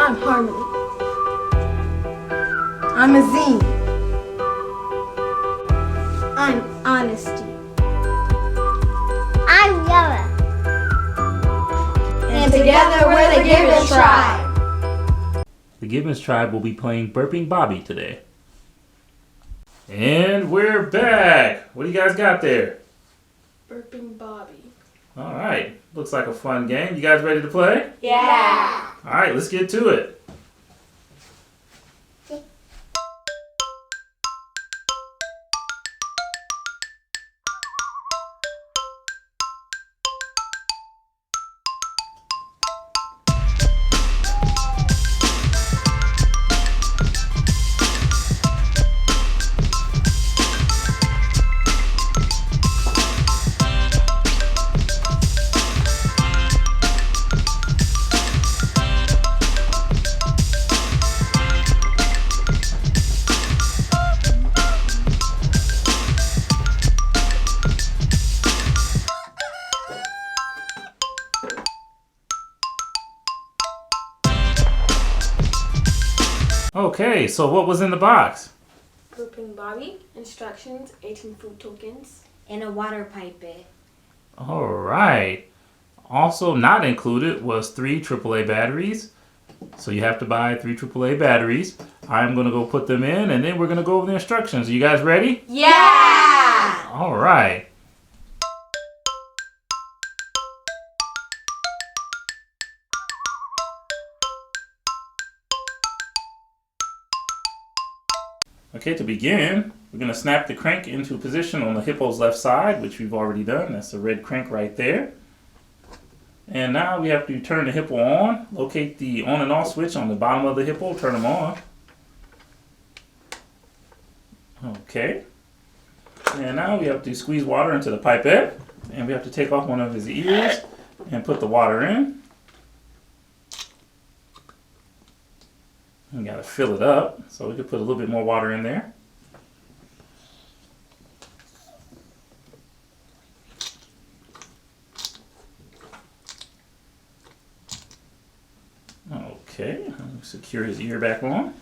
I'm Harmony. I'm Azim. I'm Honesty. I'm Yara. And together we're the Gibbons Tribe. The Gibbons Tribe will be playing Burping Bobby today. And we're back. What do you guys got there? Burping Bobby. All right. Looks like a fun game. You guys ready to play? Yeah. All right, let's get to it. Okay, so what was in the box? Burping Bobby, instructions, 18 food tokens, And a water pipe. All right. Also not included was 3 AAA batteries. So you have to buy 3 AAA batteries. I'm going to go put them in, and then we're going to go over the instructions. Are you guys ready? Yeah! All right. Okay, to begin, we're going to snap the crank into position on the hippo's left side, which we've already done. That's the red crank right there. And now we have to turn the hippo on. Locate the on and off switch on the bottom of the hippo. Turn them on. Okay. And now we have to squeeze water into the pipette. And we have to take off one of his ears and put the water in. We got to fill it up, so we could put a little bit more water in there. Okay, I'll secure his ear back on.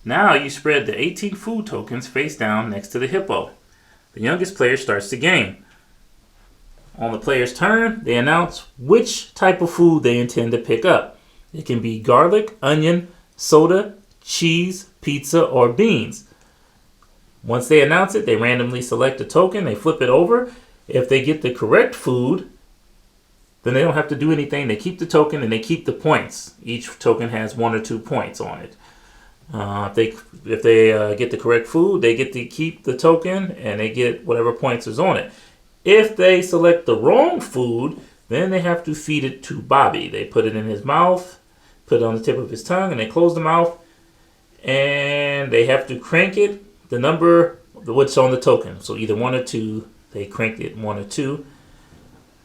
Now you spread the 18 food tokens face down next to the hippo. The youngest player starts the game. On the player's turn, they announce which type of food they intend to pick up. It can be garlic, onion, soda, cheese, pizza, or beans. Once they announce it, they randomly select a token, they flip it over. If they get the correct food, then they don't have to do anything. They keep the token and they keep the points. Each token has 1 or 2 points on it. If they get the correct food, they get to keep the token and they get whatever points is on it. If they select the wrong food, then they have to feed it to Bobby. They put it in his mouth, put it on the tip of his tongue, and they close the mouth. And they have to crank it, the number, what's on the token. So either 1 or 2, they crank it 1 or 2.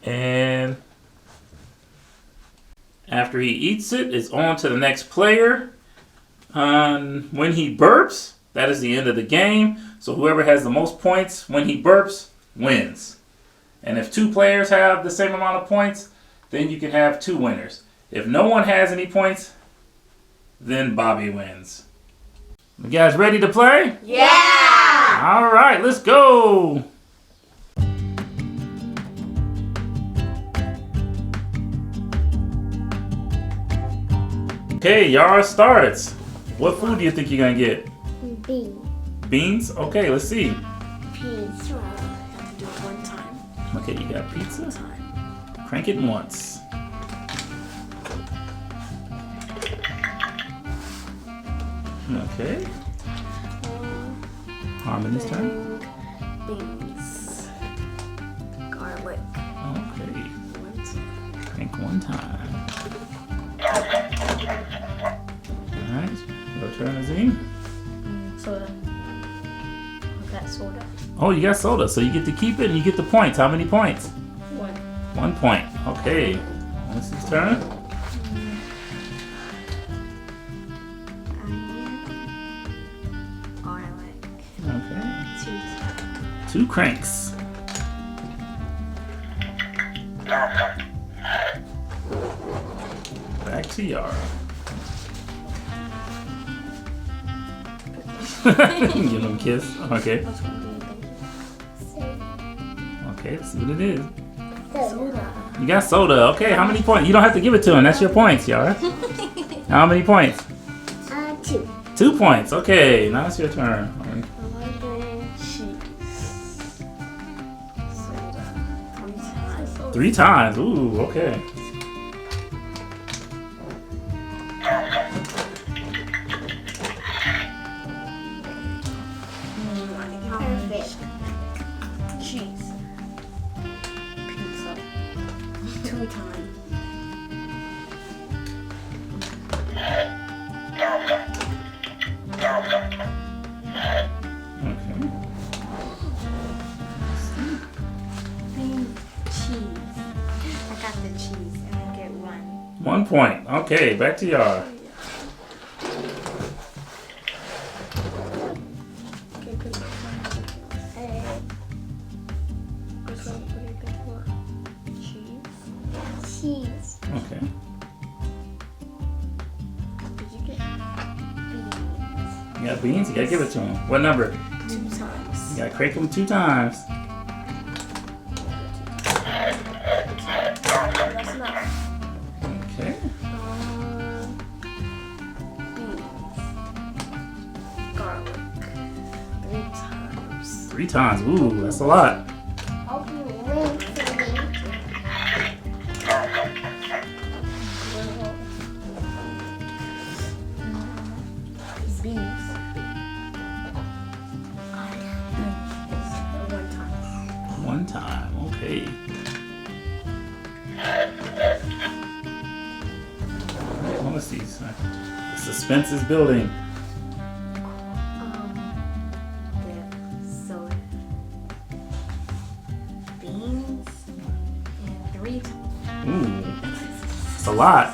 And after he eats it, it's on to the next player. When he burps, that is the end of the game. So whoever has the most points when he burps wins. And if 2 players have the same amount of points, then you can have 2 winners. If no one has any points, then Bobby wins. You guys ready to play? Yeah! All right, let's go. Okay, Yara starts. What food do you think you're going to get? Bean. Beans? Okay, let's see. Peas. do it one time. Okay, you got pizza. Crank it once. Okay. Harmony's turn. Beans. Garlic. Okay. Crank one time. Alright, your turn, Azim. Soda. I've got soda. Oh, you got soda, so you get to keep it and you get the points. How many points? 1. 1 point. Okay. This is turn. Onion. Garlic. Okay. Cheese. 2 cranks. to Yara. Give him a kiss. Okay. Okay, let's see what it is. Soda. You got soda. Okay, how many points? You don't have to give it to him. That's your points, Yara. How many points? 2. 2 points. Okay, now it's your turn. Cheese. Soda. 3 times. 3 times. Ooh, okay. Perfect. Cheese. Pizza. 2 times. Okay. Cheese. I got the cheese and I get 1. 1 point. Okay, back to Yara. Okay, good. Which one do you think you want? Cheese. Cheese. Okay. Did you get You got beans? You gotta give it to him. What number? 2 times? You gotta crank them 2 times. That's enough. Okay. Beans. Garlic. 3 times. 3 times. Ooh, that's a lot. Hope you win for me. Beans. 1 time. 1 time. Okay. Alright, let's see. The suspense is building. The soda. Beans. And 3 times. Ooh, it's a lot.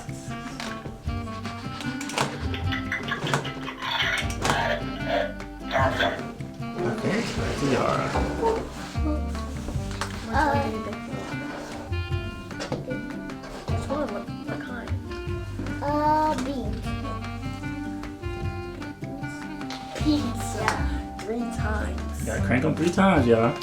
Okay, back to Yara. Which one? What kind? Beans. Pizza. 3 times. You gotta crank them 3 times, y'all. 2.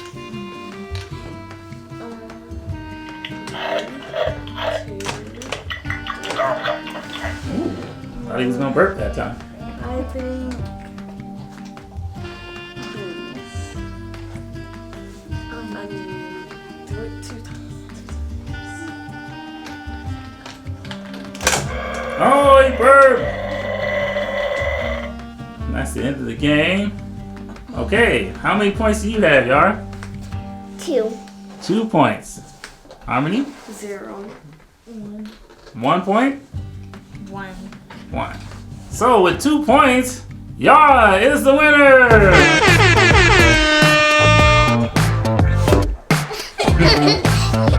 Thought he was gonna burp that time. I think beans. Do it 2 times. Oh, he burped! And that's the end of the game. Okay, how many points do you have, Yara? 2. 2 points. Harmony? 0. 1 point? 1. 1. So with 2 points, Yara is the winner!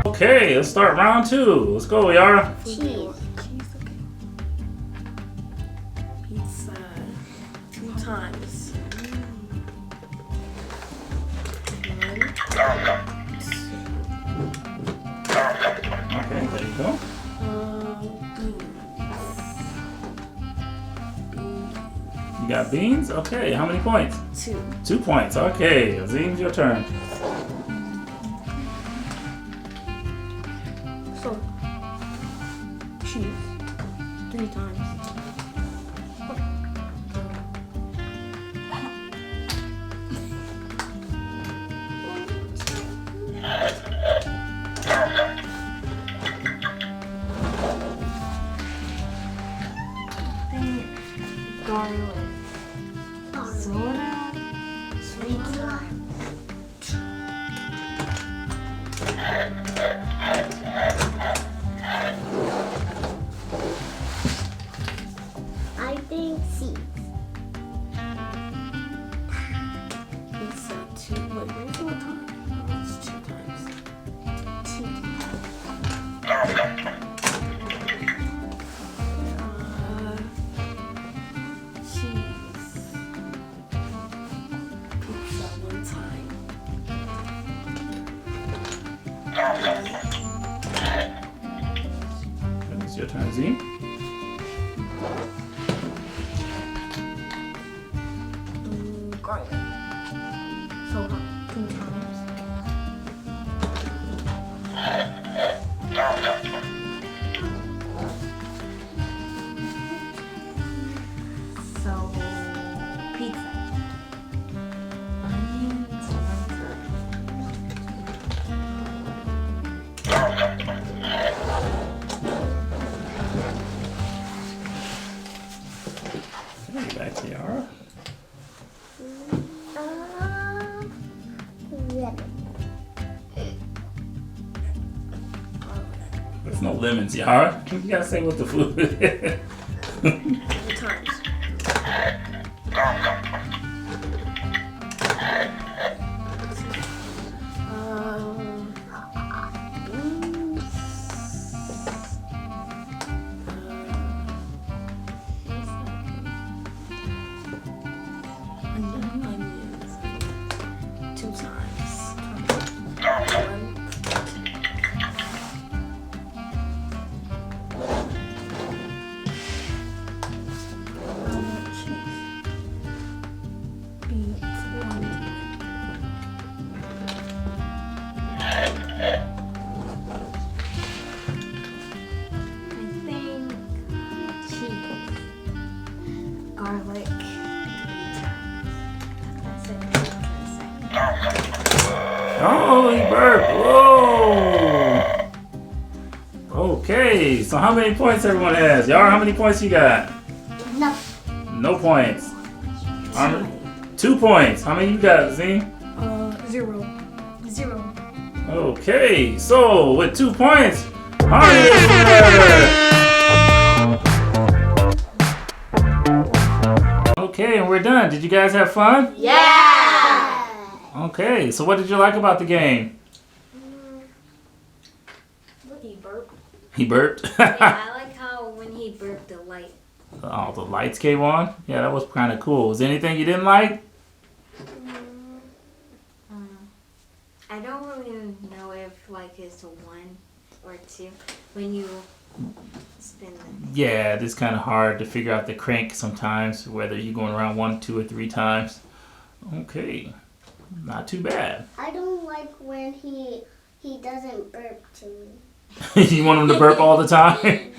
Okay, let's start round 2. Let's go, Yara. Cheese. Cheese, okay. Pizza. 2 times. 1. Okay, there you go. You got beans? Okay, how many points? 2. 2 points. Okay, Azim, your turn. So, cheese. 3 times. Garlic. Soda. 3 times. I think seeds. Pizza. 2. Wait, where's the time? It's 2 times. 2 cheese. Pizza 1 time. It's your turn, Azim. garlic. So 2 times. So pizza. Onions 1 Okay, back to Yara. Lemon. There's no lemons, Yara. You gotta say what the food is. 2 times. Onions. 2 times. 1. Beets 1. I think cheese, garlic 3 times. That's it. Oh, he burped. Whoa. Okay, so how many points everyone has? Yara, how many points you got? No. No points. 2 points. How many you got, Zine? 0. 0. Okay, so with 2 points, Harmony is the winner. Okay, and we're done. Did you guys have fun? Yeah. Okay, so what did you like about the game? He burped. He burped. Yeah, I like how when he burped the light. Oh, the lights came on? Yeah, that was kind of cool. Was there anything you didn't like? I don't really know if like it's a 1 or 2 when you spin them. Yeah, it's kind of hard to figure out the crank sometimes, whether you're going around 1, 2, or 3 times. Okay, not too bad. I don't like when he doesn't burp to me. You want him to burp all the time?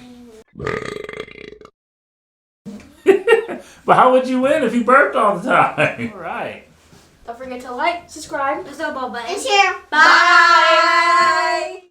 But how would you win if he burped all the time? All right. Don't forget to like, subscribe, press the bell button. It's here. Bye.